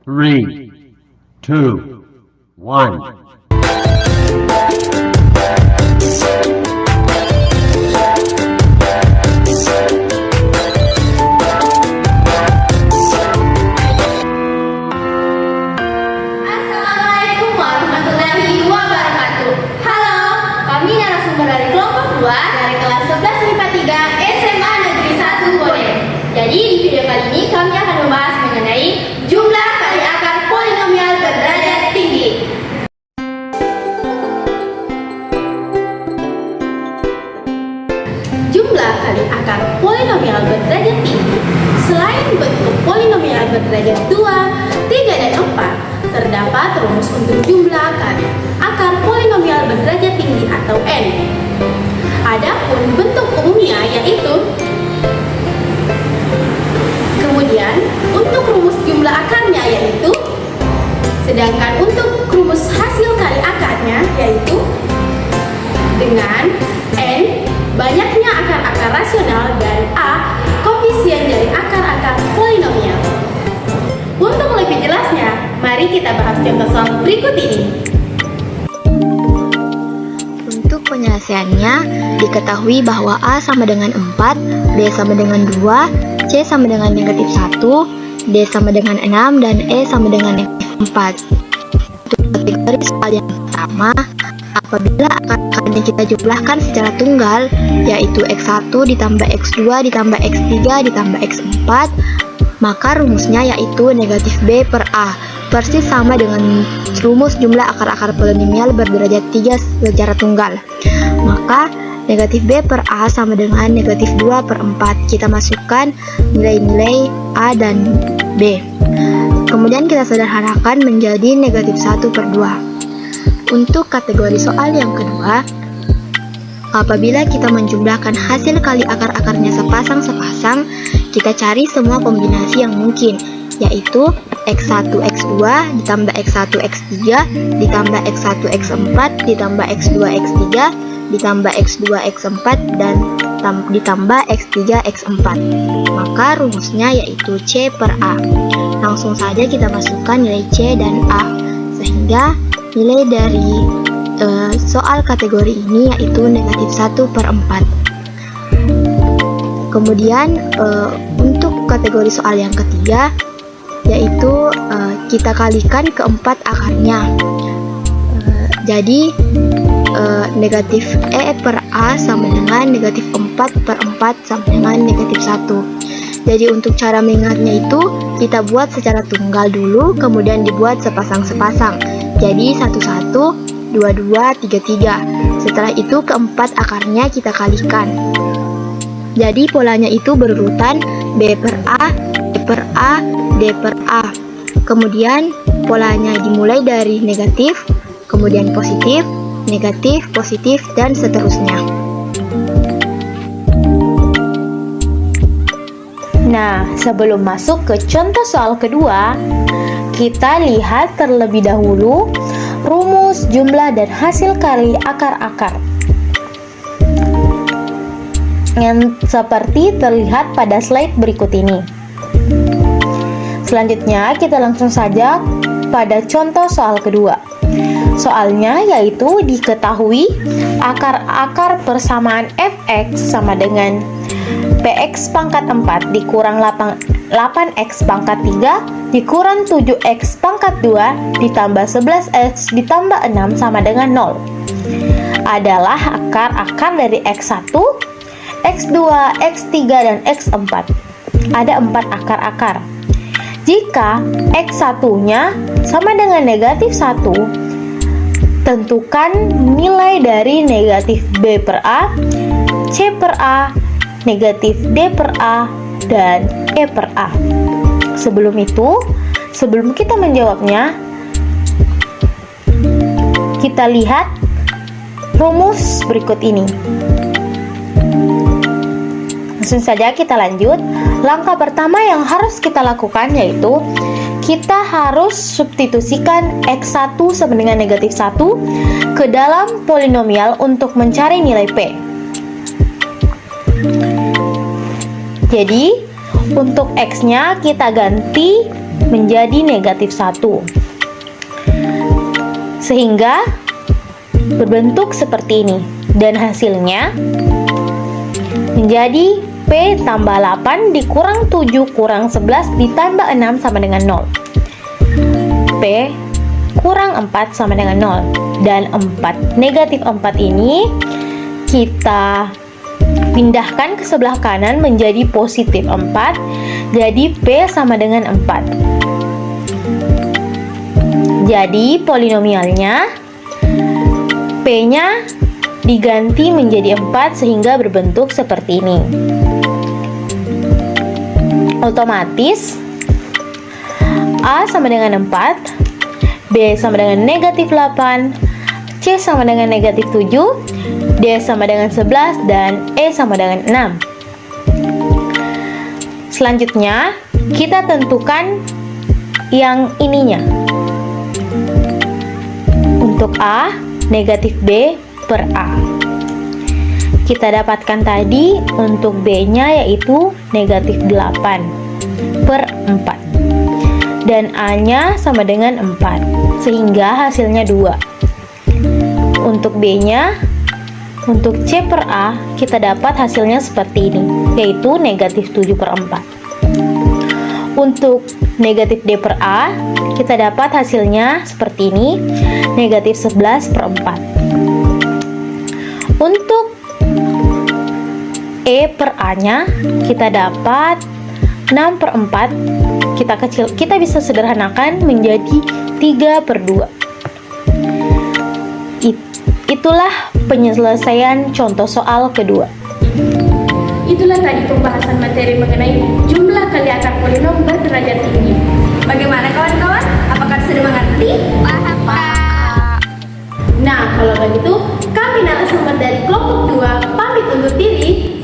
Three, two, one. Assalamualaikum warahmatullahi wabarakatuh. Halo, kami narasumber dari kelompok 2 dari kelas 11 MIPA 3 SMA Negeri 1 Boden. Jadi di video kali ini kami akan membahas mengenai jumlah kali akar polinomial berderajat tinggi. Jumlah kali akar polinomial berderajat tinggi selain bentuk polinomial berderajat 2, 3, dan 4, terdapat rumus untuk jumlah kali akar polinomial berderajat tinggi atau n. Adapun bentuk umumnya yaitu. Kemudian untuk rumus jumlah akarnya yaitu. Sedangkan untuk rumus hasil kali akarnya yaitu dengan n banyaknya akar-akar rasional dan a koefisien dari akar-akar polinomial. Untuk lebih jelasnya, mari kita bahas contoh soal berikut ini. Untuk penyelesaiannya, diketahui bahwa A sama dengan 4, B sama dengan 2, C sama dengan negatif 1, D sama dengan 6, dan E sama dengan negatif 4. Untuk kategori soal yang pertama, apabila akar-akarnya kita jumlahkan secara tunggal, yaitu X1 ditambah X2 ditambah X3 ditambah X4, maka rumusnya yaitu negatif B per A, persis sama dengan rumus jumlah akar-akar polinomial berderajat 3 secara tunggal. Maka negatif B per A sama dengan negatif 2 per 4. Kita masukkan nilai-nilai A dan B. Kemudian kita sederhanakan menjadi negatif 1 per 2. Untuk kategori soal yang kedua, apabila kita menjumlahkan hasil kali akar-akarnya sepasang-sepasang, kita cari semua kombinasi yang mungkin, yaitu X1 X2 ditambah X1 X3 ditambah X1 X4 ditambah X2 X3 ditambah X2 X4 dan ditambah X3 X4. Maka rumusnya yaitu C per A. Langsung saja kita masukkan nilai C dan A, sehingga nilai dari soal kategori ini yaitu negatif 1 per 4. Kemudian untuk kategori soal yang ketiga, yaitu kita kalikan keempat akarnya. Jadi negatif E per A sama dengan negatif 4 per 4 sama dengan negatif 1. Jadi untuk cara mengingatnya itu kita buat secara tunggal dulu, kemudian dibuat sepasang-sepasang. Jadi 1, 1, 2, 2, 3, 3. Setelah itu keempat akarnya kita kalikan. Jadi polanya itu berurutan B per A, D per A, D per A. Kemudian polanya dimulai dari negatif, kemudian positif, negatif, positif, dan seterusnya. Nah, sebelum masuk ke contoh soal kedua, kita lihat terlebih dahulu rumus jumlah dan hasil kali akar-akar yang seperti terlihat pada slide berikut ini. Selanjutnya kita langsung saja pada contoh soal kedua. Soalnya yaitu diketahui akar-akar persamaan fx sama dengan px pangkat 4 dikurang 8x pangkat 3 dikurang 7x pangkat 2 ditambah 11x ditambah 6 sama dengan 0 adalah akar-akar dari x1, x2, x3, dan x4. Ada 4 akar-akar. Jika x1-nya sama dengan negatif 1, tentukan nilai dari negatif B per A, C per A, negatif D per A, dan E per A. Sebelum itu, sebelum kita menjawabnya, kita lihat rumus berikut ini. Langsung saja kita lanjut. Langkah pertama yang harus kita lakukan yaitu kita harus substitusikan X1 sama dengan negatif 1 ke dalam polinomial untuk mencari nilai P. Jadi, untuk X-nya kita ganti menjadi negatif 1. Sehingga berbentuk seperti ini. Dan hasilnya menjadi P tambah 8 dikurang 7 kurang 11 ditambah 6 sama dengan 0. P kurang 4 sama dengan 0. Dan 4, negatif 4 ini kita pindahkan ke sebelah kanan menjadi positif 4. Jadi P sama dengan 4. Jadi polinomialnya P-nya diganti menjadi 4 sehingga berbentuk seperti ini. Otomatis A sama dengan 4, B sama dengan negatif 8, C sama dengan negatif 7, D sama dengan 11, dan E sama dengan 6. Selanjutnya, kita tentukan yang ininya. Untuk A, negatif B per A. Kita dapatkan tadi untuk B-nya yaitu negatif 8 per 4. Dan A-nya sama dengan 4, sehingga hasilnya 2. Untuk B-nya, untuk C per A, kita dapat hasilnya seperti ini, yaitu negatif 7 per 4. Untuk negatif D per A, kita dapat hasilnya seperti ini, negatif 11 per 4. Untuk E per A-nya, kita dapat 6 per 4, kita bisa sederhanakan menjadi 3 per 2. Itulah penyelesaian contoh soal kedua. Itulah tadi pembahasan materi mengenai jumlah kali akar polinom berderajat tinggi. Bagaimana kawan-kawan? Apakah sudah mengerti? Paham, Kak. Nah, kalau begitu, kami narasumber dari kelompok 2 pamit undur diri.